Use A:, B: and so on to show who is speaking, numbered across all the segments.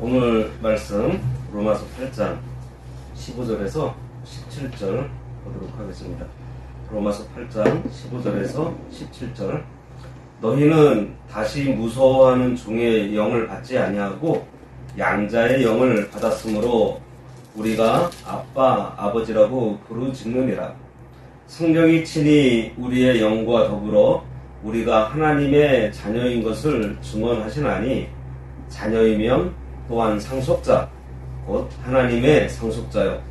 A: 오늘 말씀 로마서 8장 15절에서 17절 보도록 하겠습니다. 로마서 8장 15절에서 17절. 너희는 다시 무서워하는 종의 영을 받지 아니하고 양자의 영을 받았으므로 우리가 아빠 아버지라고 부르짖느니라. 성령이 친히 우리의 영과 더불어 우리가 하나님의 자녀인 것을 증언하시나니 자녀이면 또한 상속자 곧 하나님의 상속자요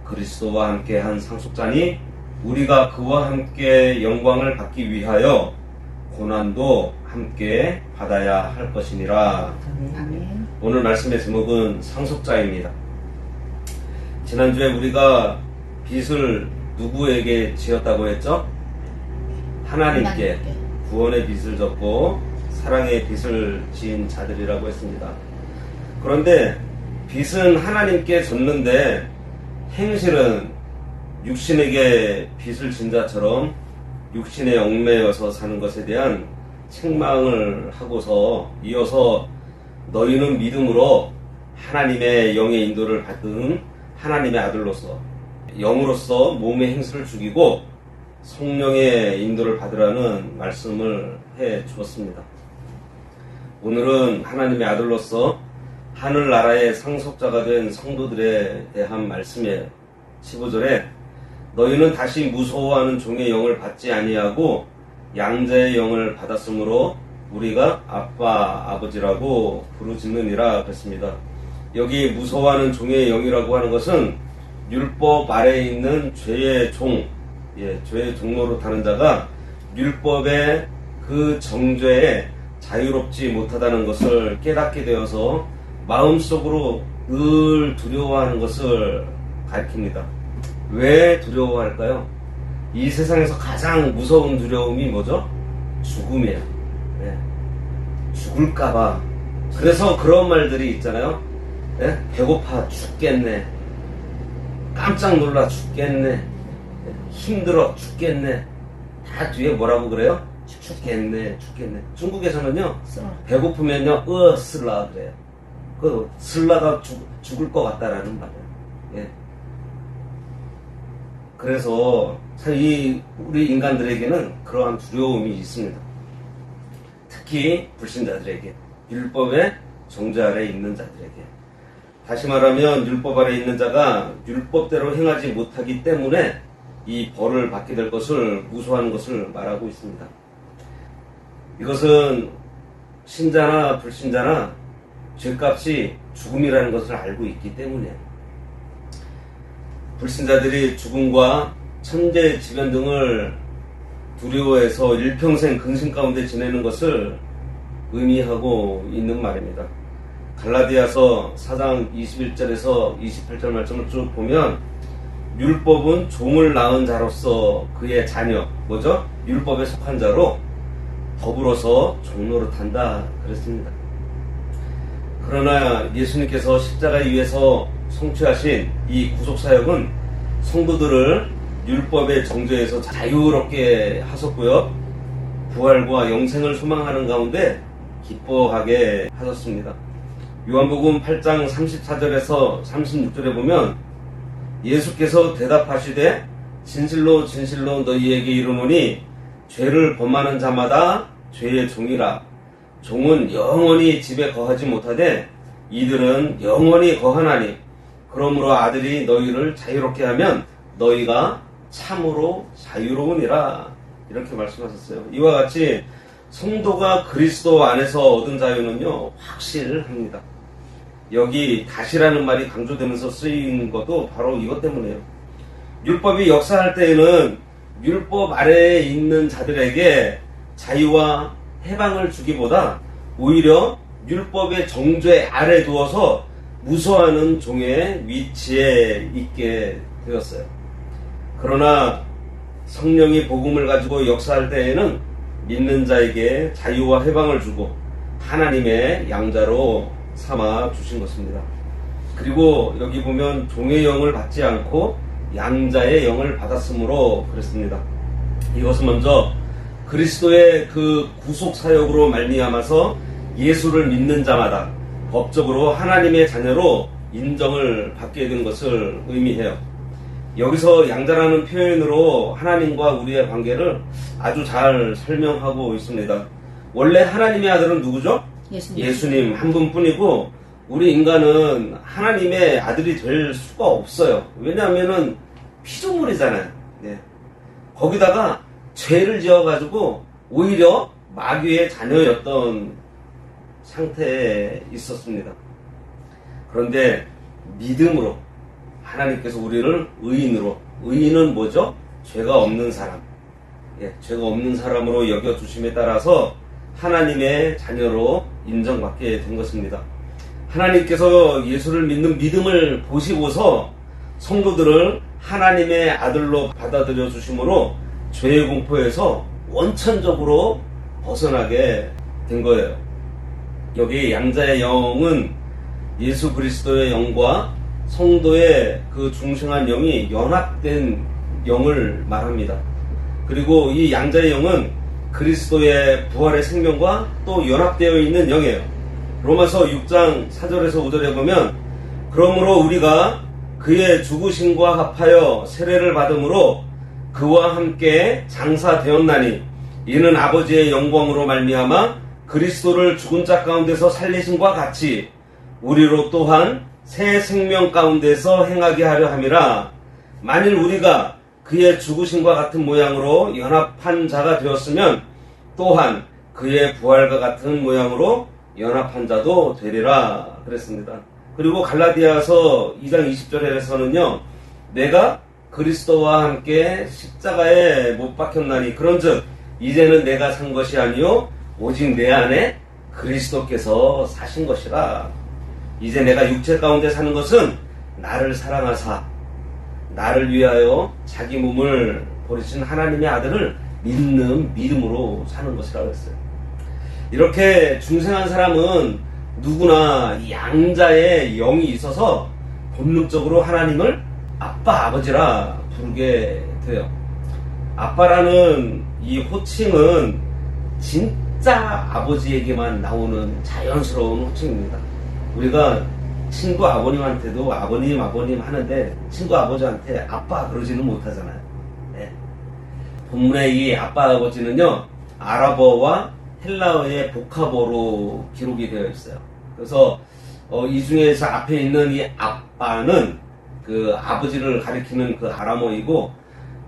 A: 그리스도와 함께 한 상속자니 우리가 그와 함께 영광을 받기 위하여 고난도 함께 받아야 할 것이니라.
B: 아멘.
A: 오늘 말씀의 제목은 상속자입니다. 지난주에 우리가 빚을 누구에게 지었다고 했죠? 하나님께 구원의 빚을 졌고 사랑의 빚을 지은 자들이라고 했습니다. 그런데 빚은 하나님께 졌는데 행실은 육신에게 빚을 진 자처럼 육신에 얽매여서 사는 것에 대한 책망을 하고서 이어서 너희는 믿음으로 하나님의 영의 인도를 받은 하나님의 아들로서 영으로서 몸의 행실을 죽이고 성령의 인도를 받으라는 말씀을 해 주었습니다. 오늘은 하나님의 아들로서 하늘나라의 상속자가 된 성도들에 대한 말씀이에요. 15절에 너희는 다시 무서워하는 종의 영을 받지 아니하고 양자의 영을 받았으므로 우리가 아빠 아버지라고 부르짖느니라 그랬습니다. 여기 무서워하는 종의 영이라고 하는 것은 율법 아래에 있는 죄의 종, 죄의 종로로 타는 자가 율법의 그 정죄에 자유롭지 못하다는 것을 깨닫게 되어서 마음속으로 늘 두려워하는 것을 가리킵니다. 왜 두려워할까요? 이 세상에서 가장 무서운 두려움이 뭐죠? 죽음이에요. 죽을까봐. 그래서 그런 말들이 있잖아요. 배고파 죽겠네. 깜짝 놀라 죽겠네. 힘들어 죽겠네. 다 뒤에 뭐라고 그래요? 죽겠네. 중국에서는요, 배고프면요, 슬라 그래요. 그 슬라가 죽을 것 같다라는 말이에요. 그래서 우리 인간들에게는 그러한 두려움이 있습니다. 특히 불신자들에게, 율법의 정죄 아래에 있는 자들에게. 다시 말하면 율법 아래에 있는 자가 율법대로 행하지 못하기 때문에 이 벌을 받게 될 것을 무서워하는 것을 말하고 있습니다. 이것은 신자나 불신자나 죄값이 죽음이라는 것을 알고 있기 때문에 불신자들이 죽음과 천재지변 등을 두려워해서 일평생 근심 가운데 지내는 것을 의미하고 있는 말입니다. 갈라디아서 4장 21절에서 28절 말씀을 쭉 보면 율법은 종을 낳은 자로서 그의 자녀, 뭐죠? 율법에 속한 자로 더불어서 종노릇한다 그랬습니다. 그러나 예수님께서 십자가에 의해서 성취하신 이 구속사역은 성도들을 율법의 정죄에서 자유롭게 하셨고요. 부활과 영생을 소망하는 가운데 기뻐하게 하셨습니다. 요한복음 8장 34절에서 36절에 보면 예수께서 대답하시되 진실로 진실로 너희에게 이르노니 죄를 범하는 자마다 죄의 종이라. 종은 영원히 집에 거하지 못하되 이들은 영원히 거하나니 그러므로 아들이 너희를 자유롭게 하면 너희가 참으로 자유로우니라. 이렇게 말씀하셨어요. 이와 같이 성도가 그리스도 안에서 얻은 자유는요 확실합니다. 여기 다시라는 말이 강조되면서 쓰인 것도 바로 이것 때문이에요. 율법이 역사할 때에는 율법 아래에 있는 자들에게 자유와 해방을 주기보다 오히려 율법의 정죄 아래 두어서 무서워하는 종의 위치에 있게 되었어요. 그러나 성령이 복음을 가지고 역사할 때에는 믿는 자에게 자유와 해방을 주고 하나님의 양자로 삼아 주신 것입니다. 그리고 여기 보면 종의 영을 받지 않고 양자의 영을 받았으므로 그랬습니다. 이것은 먼저 그리스도의 그 구속 사역으로 말미암아서 예수를 믿는 자마다 법적으로 하나님의 자녀로 인정을 받게 된 것을 의미해요. 여기서 양자라는 표현으로 하나님과 우리의 관계를 아주 잘 설명하고 있습니다. 원래 하나님의 아들은 누구죠? 예수님 한 분뿐이고 우리 인간은 하나님의 아들이 될 수가 없어요. 왜냐하면은 피조물이잖아요. 네. 거기다가 죄를 지어가지고 오히려 마귀의 자녀였던 상태에 있었습니다. 그런데 믿음으로 하나님께서 우리를 의인으로, 의인은 뭐죠? 죄가 없는 사람, 죄가 없는 사람으로 여겨주심에 따라서 하나님의 자녀로 인정받게 된 것입니다. 하나님께서 예수를 믿는 믿음을 보시고서 성도들을 하나님의 아들로 받아들여 주심으로 죄의 공포에서 원천적으로 벗어나게 된 거예요. 여기 양자의 영은 예수 그리스도의 영과 성도의 그 중생한 영이 연합된 영을 말합니다. 그리고 이 양자의 영은 그리스도의 부활의 생명과 또 연합되어 있는 영이에요. 로마서 6장 4절에서 5절에 보면 그러므로 우리가 그의 죽으심과 합하여 세례를 받음으로 그와 함께 장사되었나니 이는 아버지의 영광으로 말미암아 그리스도를 죽은 자 가운데서 살리심과 같이 우리로 또한 새 생명 가운데서 행하게 하려 함이라. 만일 우리가 그의 죽으심과 같은 모양으로 연합한 자가 되었으면 또한 그의 부활과 같은 모양으로 연합한 자도 되리라 그랬습니다. 그리고 갈라디아서 2장 20절에서는요, 내가 그리스도와 함께 십자가에 못 박혔나니 그런즉 이제는 내가 산 것이 아니요 오직 내 안에 그리스도께서 사신 것이라. 이제 내가 육체 가운데 사는 것은 나를 사랑하사 나를 위하여 자기 몸을 버리신 하나님의 아들을 믿는 믿음으로 사는 것이라고 했어요. 이렇게 중생한 사람은 누구나 양자의 영이 있어서 본능적으로 하나님을 아빠, 아버지라 부르게 돼요. 아빠라는 이 호칭은 진짜 아버지에게만 나오는 자연스러운 호칭입니다. 우리가 친구 아버님한테도 아버님 하는데 친구 아버지한테 아빠 그러지는 못하잖아요. 네. 본문의 이 아빠 아버지는요, 아랍어와 헬라어의 복합어로 기록이 되어 있어요. 그래서 이 중에서 앞에 있는 이 아빠는 그 아버지를 가리키는 그 아람어이고,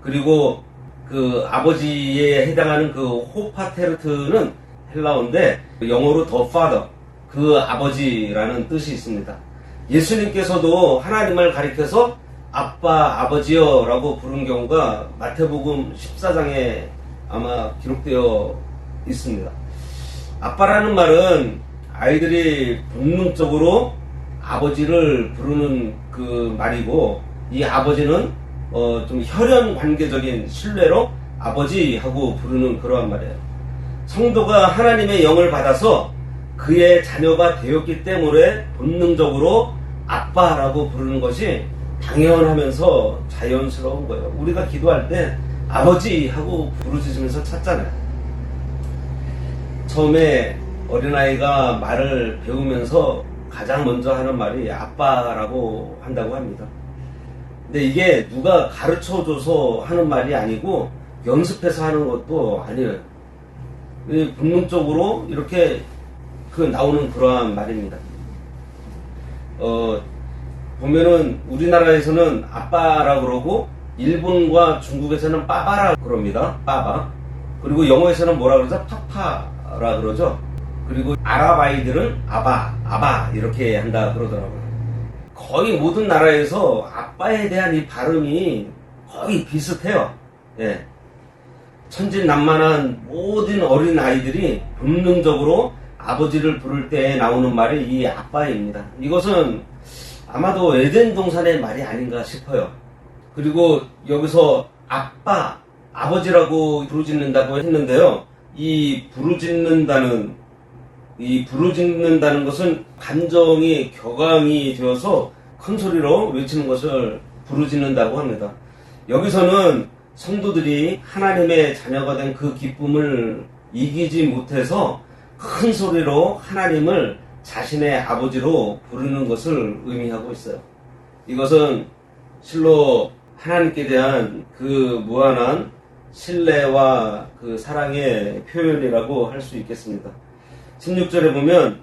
A: 그리고 그 아버지에 해당하는 그 호파테르트는 헬라어인데 영어로 the father, 그 아버지라는 뜻이 있습니다. 예수님께서도 하나님을 가리켜서 아빠, 아버지여 라고 부른 경우가 마태복음 14장에 아마 기록되어 있습니다. 아빠라는 말은 아이들이 본능적으로 아버지를 부르는 그 말이고, 이 아버지는 좀 혈연 관계적인 신뢰로 아버지하고 부르는 그러한 말이에요. 성도가 하나님의 영을 받아서 그의 자녀가 되었기 때문에 본능적으로 아빠라고 부르는 것이 당연하면서 자연스러운 거예요. 우리가 기도할 때 아버지하고 부르짖으면서 찾잖아요. 처음에 어린아이가 말을 배우면서 가장 먼저 하는 말이 아빠라고 한다고 합니다. 근데 이게 누가 가르쳐줘서 하는 말이 아니고 연습해서 하는 것도 아니에요. 본능적으로 이렇게 나오는 그러한 말입니다. 보면은 우리나라에서는 아빠라 그러고 일본과 중국에서는 빠바라 그럽니다. 빠바. 그리고 영어에서는 뭐라 그러죠? 파파라 그러죠. 그리고 아랍 아이들은 아바 이렇게 한다 그러더라고요. 거의 모든 나라에서 아빠에 대한 이 발음이 거의 비슷해요. 예. 천진난만한 모든 어린 아이들이 본능적으로 아버지를 부를 때 나오는 말이 이 아빠입니다. 이것은 아마도 에덴 동산의 말이 아닌가 싶어요. 그리고 여기서 아빠, 아버지라고 부르짖는다고 했는데요. 이 부르짖는다는 것은 감정이 격앙이 되어서 큰 소리로 외치는 것을 부르짖는다고 합니다. 여기서는 성도들이 하나님의 자녀가 된 그 기쁨을 이기지 못해서 큰 소리로 하나님을 자신의 아버지로 부르는 것을 의미하고 있어요. 이것은 실로 하나님께 대한 그 무한한 신뢰와 그 사랑의 표현이라고 할 수 있겠습니다. 16절에 보면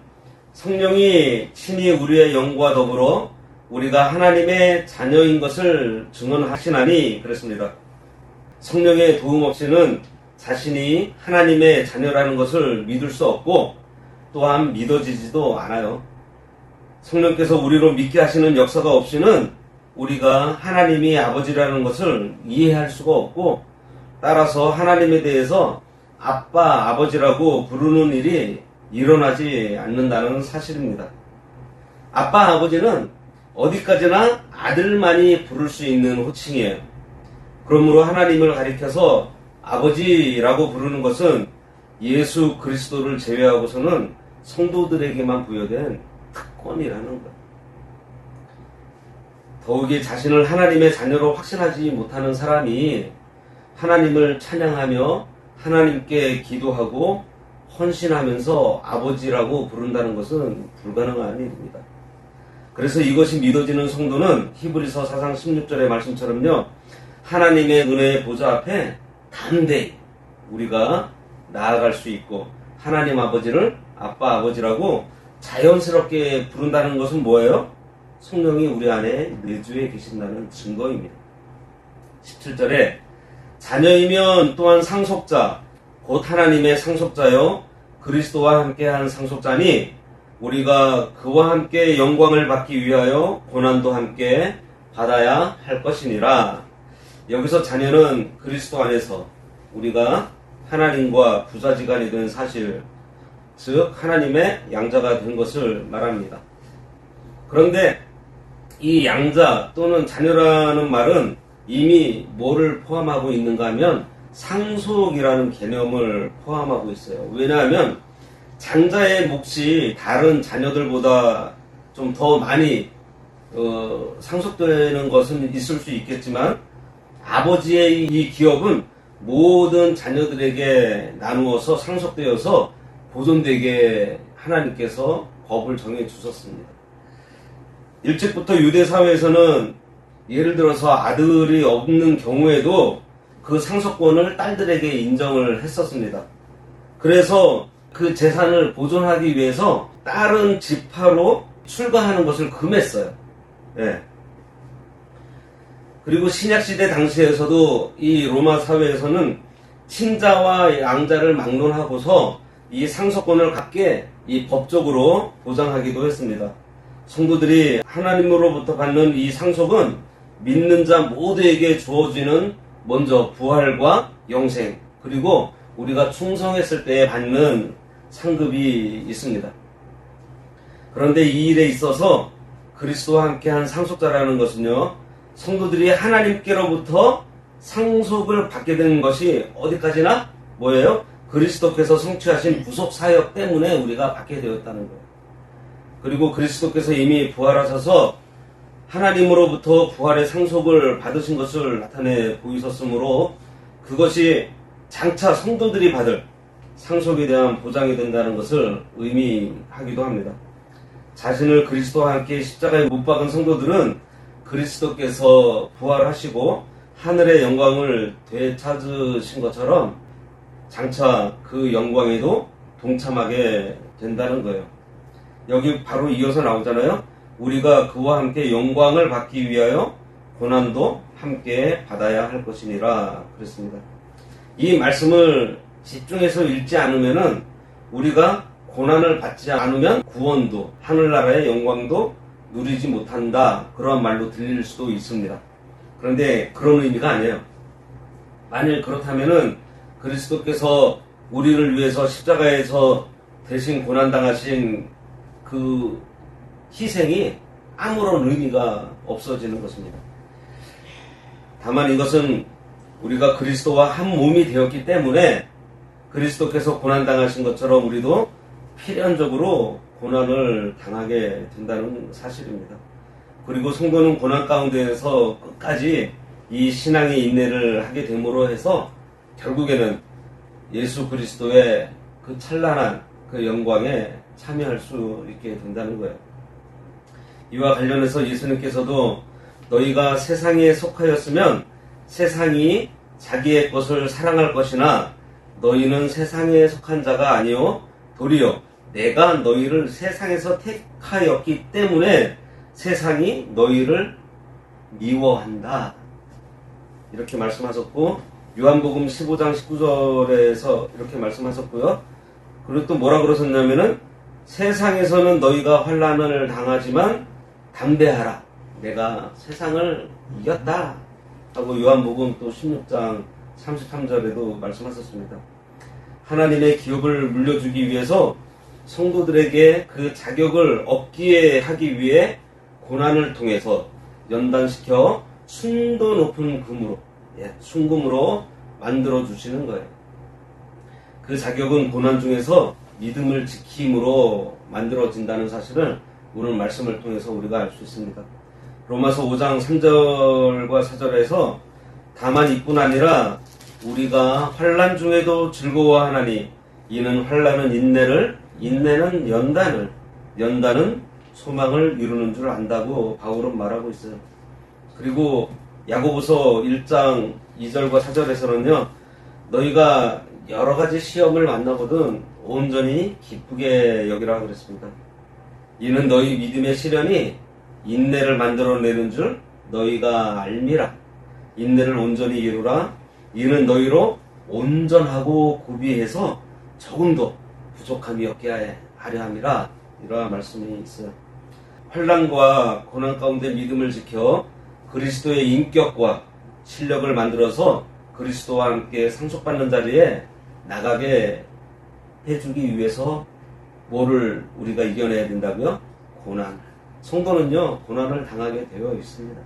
A: 성령이 친히 우리의 영과 더불어 우리가 하나님의 자녀인 것을 증언하시나니 그랬습니다. 성령의 도움 없이는 자신이 하나님의 자녀라는 것을 믿을 수 없고 또한 믿어지지도 않아요. 성령께서 우리로 믿게 하시는 역사가 없이는 우리가 하나님이 아버지라는 것을 이해할 수가 없고 따라서 하나님에 대해서 아빠, 아버지라고 부르는 일이 일어나지 않는다는 사실입니다. 아빠, 아버지는 어디까지나 아들만이 부를 수 있는 호칭이에요. 그러므로 하나님을 가리켜서 아버지라고 부르는 것은 예수 그리스도를 제외하고서는 성도들에게만 부여된 특권이라는 것. 더욱이 자신을 하나님의 자녀로 확신하지 못하는 사람이 하나님을 찬양하며 하나님께 기도하고 헌신하면서 아버지라고 부른다는 것은 불가능한 일입니다. 그래서 이것이 믿어지는 성도는 히브리서 4장 16절의 말씀처럼요, 하나님의 은혜의 보좌 앞에 담대히 우리가 나아갈 수 있고 하나님 아버지를 아빠 아버지라고 자연스럽게 부른다는 것은 뭐예요? 성령이 우리 안에 내주에 계신다는 증거입니다. 17절에 자녀이면 또한 상속자 곧 하나님의 상속자요 그리스도와 함께한 상속자니 우리가 그와 함께 영광을 받기 위하여 고난도 함께 받아야 할 것이니라. 여기서 자녀는 그리스도 안에서 우리가 하나님과 부자지간이 된 사실, 즉 하나님의 양자가 된 것을 말합니다. 그런데 이 양자 또는 자녀라는 말은 이미 뭐를 포함하고 있는가 하면 상속이라는 개념을 포함하고 있어요. 왜냐하면 장자의 몫이 다른 자녀들보다 좀 더 많이 상속되는 것은 있을 수 있겠지만 아버지의 이 기업은 모든 자녀들에게 나누어서 상속되어서 보존되게 하나님께서 법을 정해 주셨습니다. 일찍부터 유대 사회에서는 예를 들어서 아들이 없는 경우에도 그 상속권을 딸들에게 인정을 했었습니다. 그래서 그 재산을 보존하기 위해서 딸은 지파로 출가하는 것을 금했어요. 예. 그리고 신약시대 당시에서도 이 로마 사회에서는 친자와 양자를 막론하고서 이 상속권을 갖게 이 법적으로 보장하기도 했습니다. 성도들이 하나님으로부터 받는 이 상속은 믿는 자 모두에게 주어지는 먼저 부활과 영생, 그리고 우리가 충성했을 때 받는 상급이 있습니다. 그런데 이 일에 있어서 그리스도와 함께한 상속자라는 것은요, 성도들이 하나님께로부터 상속을 받게 되는 것이 어디까지나 뭐예요? 그리스도께서 성취하신 구속 사역 때문에 우리가 받게 되었다는 거예요. 그리고 그리스도께서 이미 부활하셔서 하나님으로부터 부활의 상속을 받으신 것을 나타내 보이셨으므로 그것이 장차 성도들이 받을 상속에 대한 보장이 된다는 것을 의미하기도 합니다. 자신을 그리스도와 함께 십자가에 못 박은 성도들은 그리스도께서 부활하시고 하늘의 영광을 되찾으신 것처럼 장차 그 영광에도 동참하게 된다는 거예요. 여기 바로 이어서 나오잖아요. 우리가 그와 함께 영광을 받기 위하여 고난도 함께 받아야 할 것이니라 그랬습니다. 이 말씀을 집중해서 읽지 않으면은 우리가 고난을 받지 않으면 구원도 하늘나라의 영광도 누리지 못한다, 그런 말로 들릴 수도 있습니다. 그런데 그런 의미가 아니에요. 만일 그렇다면은 그리스도께서 우리를 위해서 십자가에서 대신 고난당하신 그 희생이 아무런 의미가 없어지는 것입니다. 다만 이것은 우리가 그리스도와 한 몸이 되었기 때문에 그리스도께서 고난당하신 것처럼 우리도 필연적으로 고난을 당하게 된다는 사실입니다. 그리고 성도는 고난 가운데에서 끝까지 이 신앙의 인내를 하게 됨으로 해서 결국에는 예수 그리스도의 그 찬란한 그 영광에 참여할 수 있게 된다는 거예요. 이와 관련해서 예수님께서도 너희가 세상에 속하였으면 세상이 자기의 것을 사랑할 것이나 너희는 세상에 속한 자가 아니요 도리어 내가 너희를 세상에서 택하였기 때문에 세상이 너희를 미워한다. 이렇게 말씀하셨고 요한복음 15장 19절에서 이렇게 말씀하셨고요. 그리고 또 뭐라 그러셨냐면은 세상에서는 너희가 환난을 당하지만 담대하라. 내가 세상을 이겼다. 하고 요한복음 또 16장 33절에도 말씀하셨습니다. 하나님의 기업을 물려주기 위해서 성도들에게 그 자격을 얻기에 하기 위해 고난을 통해서 연단시켜 순도 높은 금으로, 순금으로 만들어 주시는 거예요. 그 자격은 고난 중에서 믿음을 지킴으로 만들어진다는 사실을 오늘 말씀을 통해서 우리가 알 수 있습니다. 로마서 5장 3절과 4절에서 다만 이뿐 아니라 우리가 환난 중에도 즐거워하나니 이는 환난은 인내를, 인내는 연단을, 연단은 소망을 이루는 줄 안다고 바울은 말하고 있어요. 그리고 야고보서 1장 2절과 4절에서는요. 너희가 여러 가지 시험을 만나거든 온전히 기쁘게 여기라 그랬습니다. 이는 너희 믿음의 시련이 인내를 만들어내는 줄 너희가 알미라. 인내를 온전히 이루라. 이는 너희로 온전하고 고비해서 조금도 부족함이 없게 하려 함이라. 이러한 말씀이 있어요. 환난과 고난 가운데 믿음을 지켜 그리스도의 인격과 실력을 만들어서 그리스도와 함께 상속받는 자리에 나가게 해주기 위해서 뭐를 우리가 이겨내야 된다고요? 고난. 성도는요, 고난을 당하게 되어 있습니다.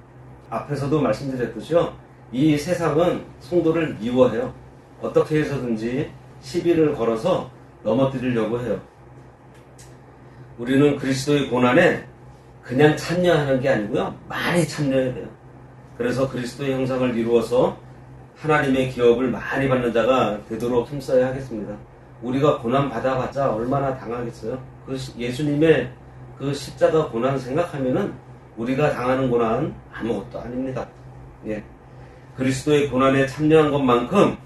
A: 앞에서도 말씀드렸듯이요, 이 세상은 성도를 미워해요. 어떻게 해서든지 시비를 걸어서 넘어뜨리려고 해요. 우리는 그리스도의 고난에 그냥 참여하는 게 아니고요, 많이 참여해야 돼요. 그래서 그리스도의 형상을 이루어서 하나님의 기업을 많이 받는 자가 되도록 힘써야 하겠습니다. 우리가 고난 받아봤자 얼마나 당하겠어요? 그 예수님의 그 십자가 고난 생각하면은 우리가 당하는 고난 아무것도 아닙니다. 예. 그리스도의 고난에 참여한 것만큼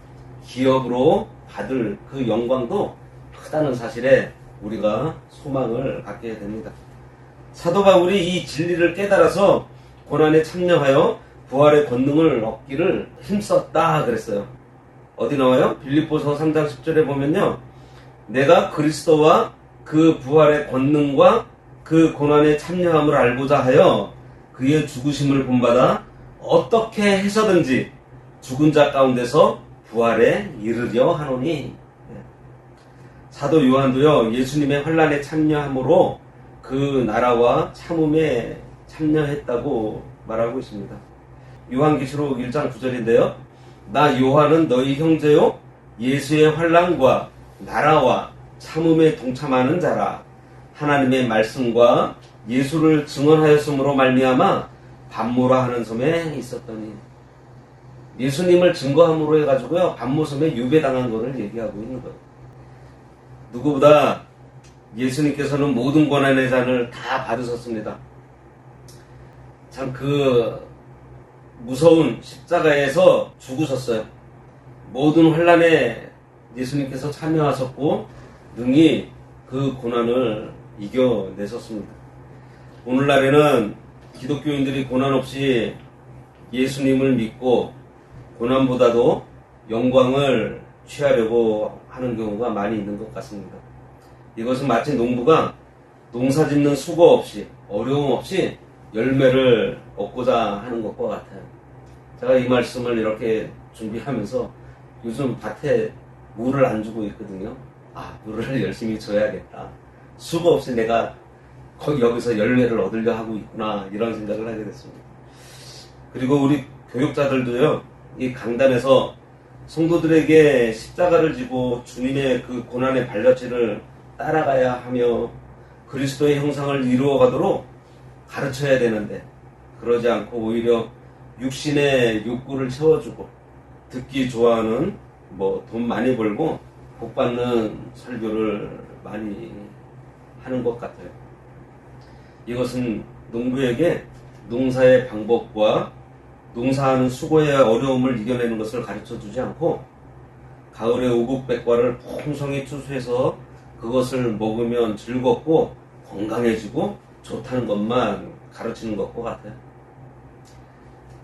A: 기업으로 받을 그 영광도 크다는 사실에 우리가 소망을 갖게 됩니다. 사도 바울이 이 진리를 깨달아서 고난에 참여하여 부활의 권능을 얻기를 힘썼다 그랬어요. 어디 나와요? 빌립보서 3장 10절에 보면요. 내가 그리스도와 그 부활의 권능과 그 고난에 참여함을 알고자 하여 그의 죽으심을 본받아 어떻게 해서든지 죽은 자 가운데서 부활에 이르려 하노니. 사도 요한도요. 예수님의 환난에 참여함으로 그 나라와 참음에 참여했다고 말하고 있습니다. 요한계시록 1장 9절인데요. 나 요한은 너희 형제요 예수의 환난과 나라와 참음에 동참하는 자라. 하나님의 말씀과 예수를 증언하였으므로 말미암아 반모라 하는 섬에 있었더니. 예수님을 증거함으로 해가지고요 반모섬에 유배당한 것을 얘기하고 있는 거예요. 누구보다 예수님께서는 모든 고난의 잔을 다 받으셨습니다. 참 그 무서운 십자가에서 죽으셨어요. 모든 환난에 예수님께서 참여하셨고 능히 그 고난을 이겨내셨습니다. 오늘날에는 기독교인들이 고난 없이 예수님을 믿고 고난보다도 영광을 취하려고 하는 경우가 많이 있는 것 같습니다. 이것은 마치 농부가 농사 짓는 수고 없이 어려움 없이 열매를 얻고자 하는 것과 같아요. 제가 이 말씀을 이렇게 준비하면서 요즘 밭에 물을 안 주고 있거든요. 물을 열심히 줘야겠다. 수고 없이 내가 여기서 열매를 얻으려 하고 있구나 이런 생각을 하게 됐습니다. 그리고 우리 교육자들도요. 이 강단에서 성도들에게 십자가를 지고 주님의 그 고난의 발자취를 따라가야 하며 그리스도의 형상을 이루어가도록 가르쳐야 되는데 그러지 않고 오히려 육신의 욕구를 채워주고 듣기 좋아하는 돈 많이 벌고 복 받는 설교를 많이 하는 것 같아요. 이것은 농부에게 농사의 방법과 농사하는 수고의 어려움을 이겨내는 것을 가르쳐 주지 않고 가을에 오곡백과를 풍성히 추수해서 그것을 먹으면 즐겁고 건강해지고 좋다는 것만 가르치는 것과 같아요.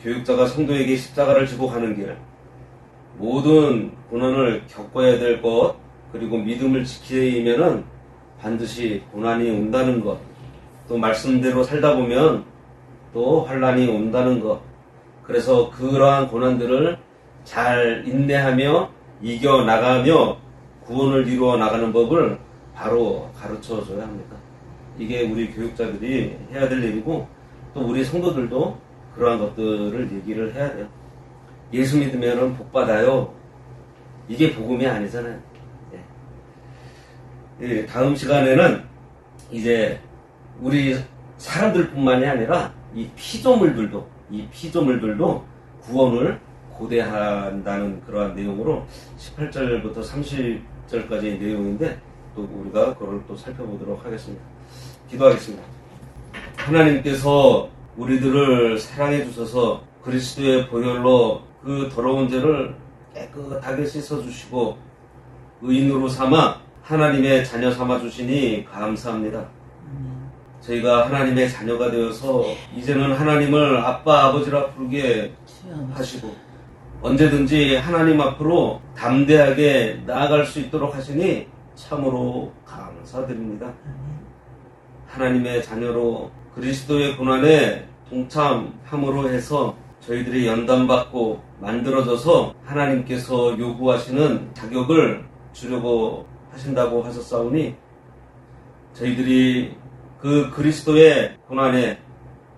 A: 교육자가 성도에게 십자가를 지고 가는 길, 모든 고난을 겪어야 될 것, 그리고 믿음을 지키면은 반드시 고난이 온다는 것, 또 말씀대로 살다 보면 또 환난이 온다는 것. 그래서 그러한 고난들을 잘 인내하며 이겨나가며 구원을 이루어 나가는 법을 바로 가르쳐 줘야 합니다. 이게 우리 교육자들이 해야 될 일이고 또 우리 성도들도 그러한 것들을 얘기를 해야 돼요. 예수 믿으면 복 받아요. 이게 복음이 아니잖아요. 예. 다음 시간에는 이제 우리 사람들뿐만이 아니라 이 피조물들도 구원을 고대한다는 그러한 내용으로 18절부터 30절까지의 내용인데 또 우리가 그걸 또 살펴보도록 하겠습니다. 기도하겠습니다. 하나님께서 우리들을 사랑해 주셔서 그리스도의 보혈로 그 더러운 죄를 깨끗하게 씻어 주시고 의인으로 삼아 하나님의 자녀 삼아 주시니 감사합니다. 저희가 하나님의 자녀가 되어서 이제는 하나님을 아빠 아버지라 부르게 하시고 언제든지 하나님 앞으로 담대하게 나아갈 수 있도록 하시니 참으로 감사드립니다. 하나님의 자녀로 그리스도의 고난에 동참함으로 해서 저희들이 연단받고 만들어져서 하나님께서 요구하시는 자격을 주려고 하신다고 하셨사오니 저희들이 그 그리스도의 고난에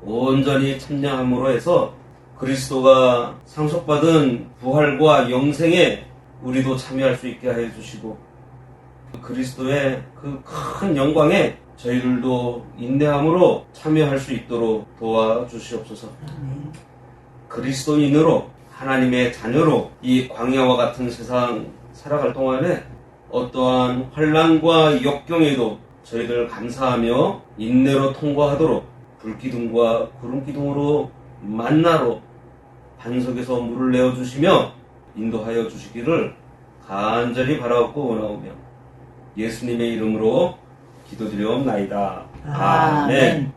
A: 온전히 참여함으로 해서 그리스도가 상속받은 부활과 영생에 우리도 참여할 수 있게 하여 주시고 그리스도의 그 큰 영광에 저희들도 인내함으로 참여할 수 있도록 도와주시옵소서. 그리스도인으로 하나님의 자녀로 이 광야와 같은 세상 살아갈 동안에 어떠한 환난과 역경에도 저희들 감사하며 인내로 통과하도록 불기둥과 구름기둥으로 만나로 반석에서 물을 내어주시며 인도하여 주시기를 간절히 바라옵고 원하오며 예수님의 이름으로 기도드리옵나이다. 아멘.